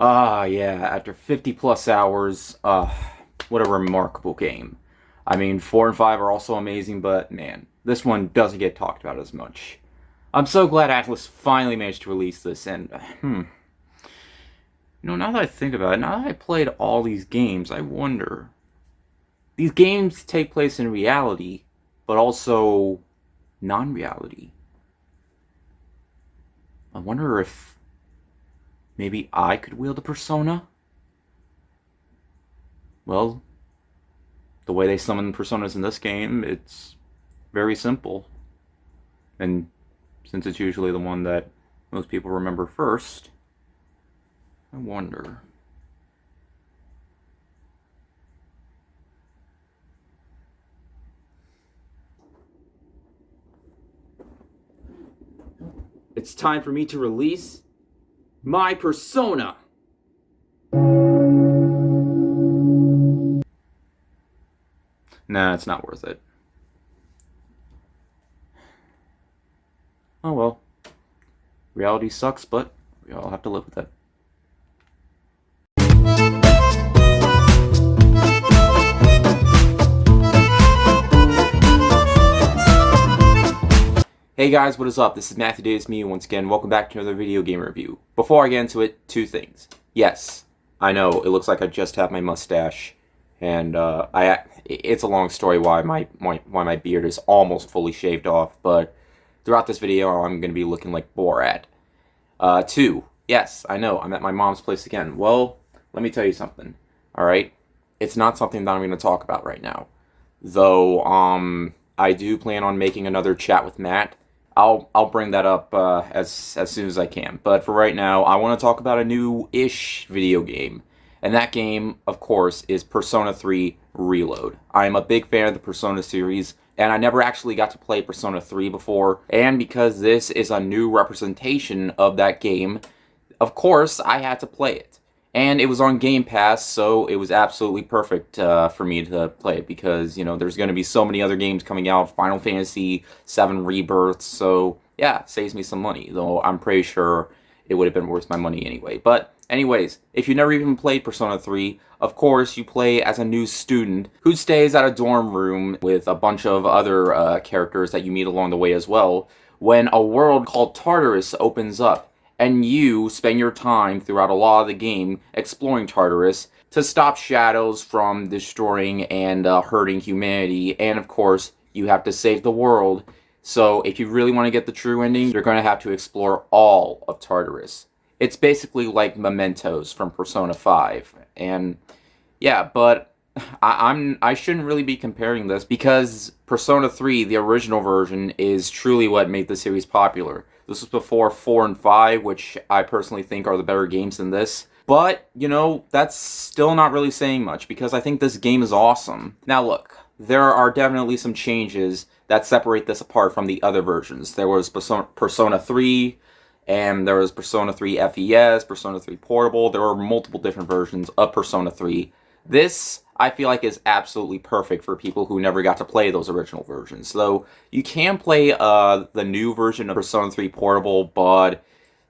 Ah, yeah, after 50 plus hours, what a remarkable game. I mean, 4 and 5 are also amazing, but man, this one doesn't get talked about as much. I'm so glad Atlas finally managed to release this, and, now that I think about it, now that I played all these games, I wonder. These games take place in reality, but also non reality. I wonder if maybe I could wield a persona? Well, the way they summon personas in this game, it's very simple. And since it's usually the one that most people remember first, I wonder. It's time for me to release my persona! Nah, it's not worth it. Oh well. Reality sucks, but we all have to live with it. Hey guys, what is up? This is Matthew Davis Me once again. Welcome back to another video game review. Before I get into it, two things. Yes, I know it looks like I just have my mustache, and it's a long story why my beard is almost fully shaved off. But throughout this video, I'm going to be looking like Borat. Two, yes, I know I'm at my mom's place again. Well, let me tell you something. All right, it's not something that I'm going to talk about right now, though. I do plan on making another chat with Matt. I'll bring that up as soon as I can. But for right now, I want to talk about a new-ish video game. And that game, of course, is Persona 3 Reload. I'm a big fan of the Persona series, and I never actually got to play Persona 3 before. And because this is a new representation of that game, of course, I had to play it. And it was on Game Pass, so it was absolutely perfect for me to play it because, there's going to be so many other games coming out, Final Fantasy VII Rebirth, so yeah, saves me some money, though I'm pretty sure it would have been worth my money anyway. But anyways, if you never even played Persona 3, of course, you play as a new student who stays at a dorm room with a bunch of other characters that you meet along the way as well, when a world called Tartarus opens up. And you spend your time throughout a lot of the game exploring Tartarus to stop Shadows from destroying and hurting humanity. And of course, you have to save the world. So if you really want to get the true ending, you're going to have to explore all of Tartarus. It's basically like Mementos from Persona 5. And yeah, but I shouldn't really be comparing this because Persona 3, the original version, is truly what made the series popular. This was before 4 and 5, which I personally think are the better games than this. But, that's still not really saying much, because I think this game is awesome. Now look, there are definitely some changes that separate this apart from the other versions. There was Persona 3, and there was Persona 3 FES, Persona 3 Portable. There were multiple different versions of Persona 3. This, I feel like, is absolutely perfect for people who never got to play those original versions. Though you can play the new version of Persona 3 Portable, but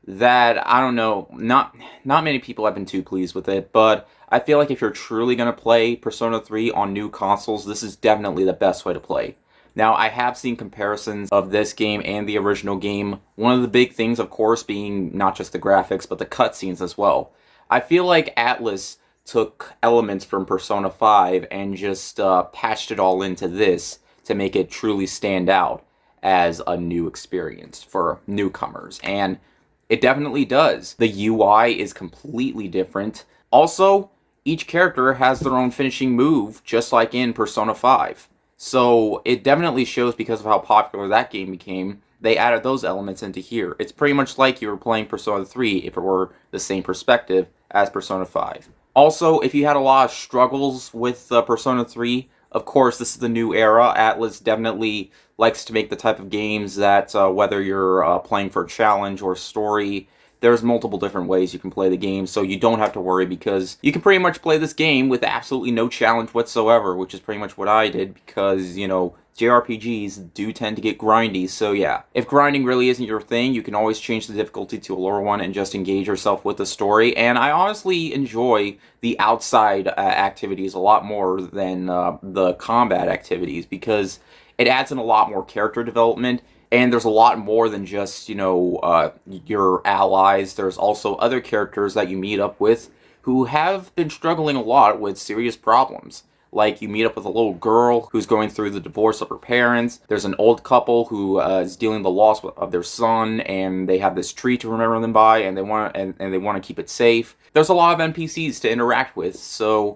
that, I don't know, not many people have been too pleased with it. But I feel like if you're truly going to play Persona 3 on new consoles, this is definitely the best way to play. Now, I have seen comparisons of this game and the original game. One of the big things, of course, being not just the graphics, but the cutscenes as well. I feel like Atlus took elements from Persona 5 and just patched it all into this to make it truly stand out as a new experience for newcomers. And it definitely does. The UI is completely different. Also, each character has their own finishing move, just like in Persona 5. So it definitely shows because of how popular that game became, they added those elements into here. It's pretty much like you were playing Persona 3 if it were the same perspective as Persona 5. Also, if you had a lot of struggles with Persona 3, of course, this is the new era. Atlus definitely likes to make the type of games that, whether you're playing for a challenge or story, there's multiple different ways you can play the game, so you don't have to worry because you can pretty much play this game with absolutely no challenge whatsoever, which is pretty much what I did because, you know, JRPGs do tend to get grindy, so yeah. If grinding really isn't your thing, you can always change the difficulty to a lower one and just engage yourself with the story, and I honestly enjoy the outside activities a lot more than the combat activities because it adds in a lot more character development. And there's a lot more than just, you know, your allies. There's also other characters that you meet up with who have been struggling a lot with serious problems. Like, you meet up with a little girl who's going through the divorce of her parents. There's an old couple who is dealing with the loss of their son, and they have this tree to remember them by, and they want to keep it safe. There's a lot of NPCs to interact with, so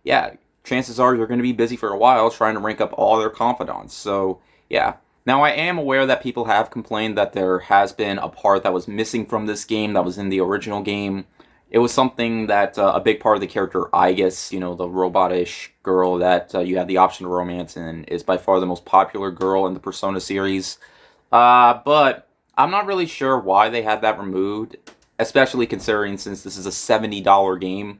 yeah, chances are you're going to be busy for a while trying to rank up all their confidants. So yeah. Now, I am aware that people have complained that there has been a part that was missing from this game that was in the original game. It was something that a big part of the character, Aigis, you know, the robot-ish girl that you have the option to romance and is by far the most popular girl in the Persona series. But I'm not really sure why they had that removed, especially considering since this is a $70 game.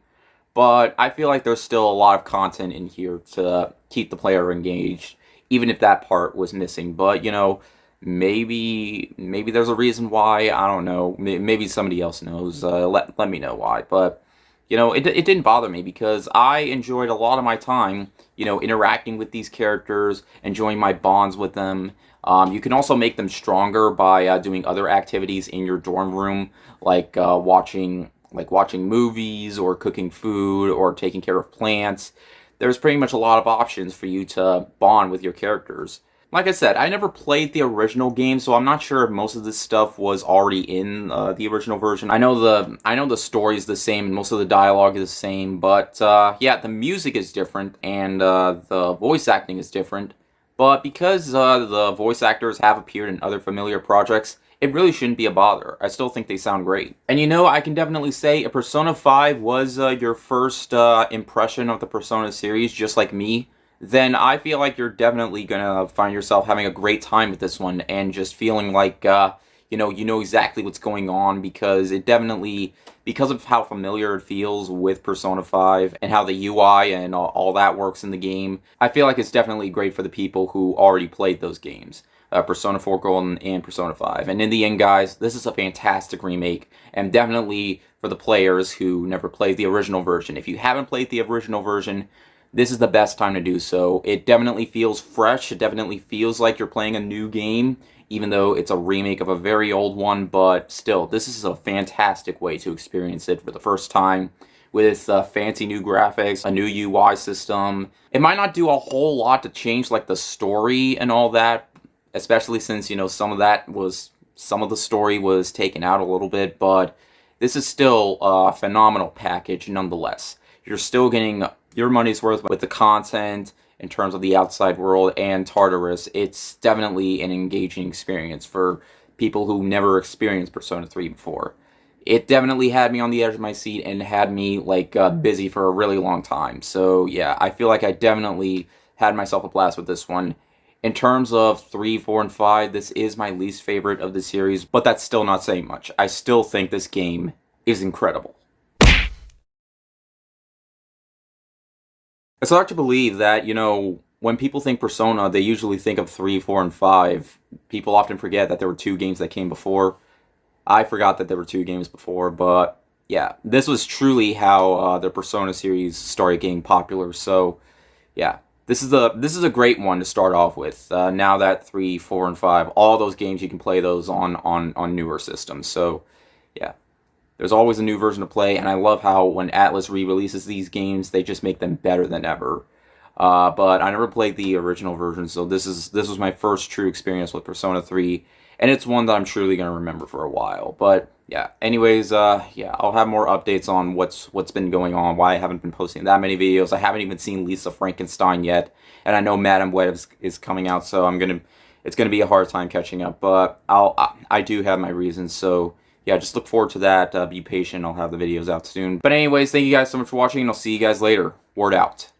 But I feel like there's still a lot of content in here to keep the player engaged, even if that part was missing. But, you know, maybe there's a reason why. I don't know. Maybe somebody else knows. Let me know why. But, you know, it didn't bother me because I enjoyed a lot of my time, you know, interacting with these characters, enjoying my bonds with them. You can also make them stronger by doing other activities in your dorm room, like watching movies or cooking food or taking care of plants. There's pretty much a lot of options for you to bond with your characters. Like I said, I never played the original game, so I'm not sure if most of this stuff was already in the original version. I know the story is the same, and most of the dialogue is the same, but yeah, the music is different, and the voice acting is different. But because the voice actors have appeared in other familiar projects, it really shouldn't be a bother. I still think they sound great. And you know, I can definitely say if Persona 5 was your first impression of the Persona series, just like me, then I feel like you're definitely gonna find yourself having a great time with this one and just feeling like, you know exactly what's going on because because of how familiar it feels with Persona 5 and how the UI and all that works in the game, I feel like it's definitely great for the people who already played those games. Persona 4 Golden and Persona 5. And in the end, guys, this is a fantastic remake, and definitely for the players who never played the original version. If you haven't played the original version, this is the best time to do so. It definitely feels fresh. It definitely feels like you're playing a new game, even though it's a remake of a very old one, but still, this is a fantastic way to experience it for the first time with fancy new graphics, a new UI system. It might not do a whole lot to change like the story and all that, especially since, you know, some of the story was taken out a little bit, but this is still a phenomenal package nonetheless. You're still getting your money's worth with the content in terms of the outside world and Tartarus. It's definitely an engaging experience for people who never experienced Persona 3 before. It definitely had me on the edge of my seat and had me like busy for a really long time. So yeah, I feel like I definitely had myself a blast with this one. In terms of 3, 4, and 5, this is my least favorite of the series, but that's still not saying much. I still think this game is incredible. It's hard to believe that, you know, when people think Persona, they usually think of 3, 4, and 5. People often forget that there were 2 games that came before. I forgot that there were 2 games before, but yeah, this was truly how the Persona series started getting popular, so yeah. This is a great one to start off with. Now that 3, 4, and 5, all those games you can play those on newer systems. So, yeah, there's always a new version to play, and I love how when Atlus re-releases these games, they just make them better than ever. But I never played the original version, so this was my first true experience with Persona 3, and it's one that I'm truly gonna remember for a while. But yeah, anyways, yeah, I'll have more updates on what's been going on, why I haven't been posting that many videos. I haven't even seen Lisa Frankenstein yet, and I know Madame Web is coming out, so it's gonna be a hard time catching up. But I do have my reasons, so yeah, just look forward to that. Be patient. I'll have the videos out soon. But anyways, thank you guys so much for watching, and I'll see you guys later. Word out.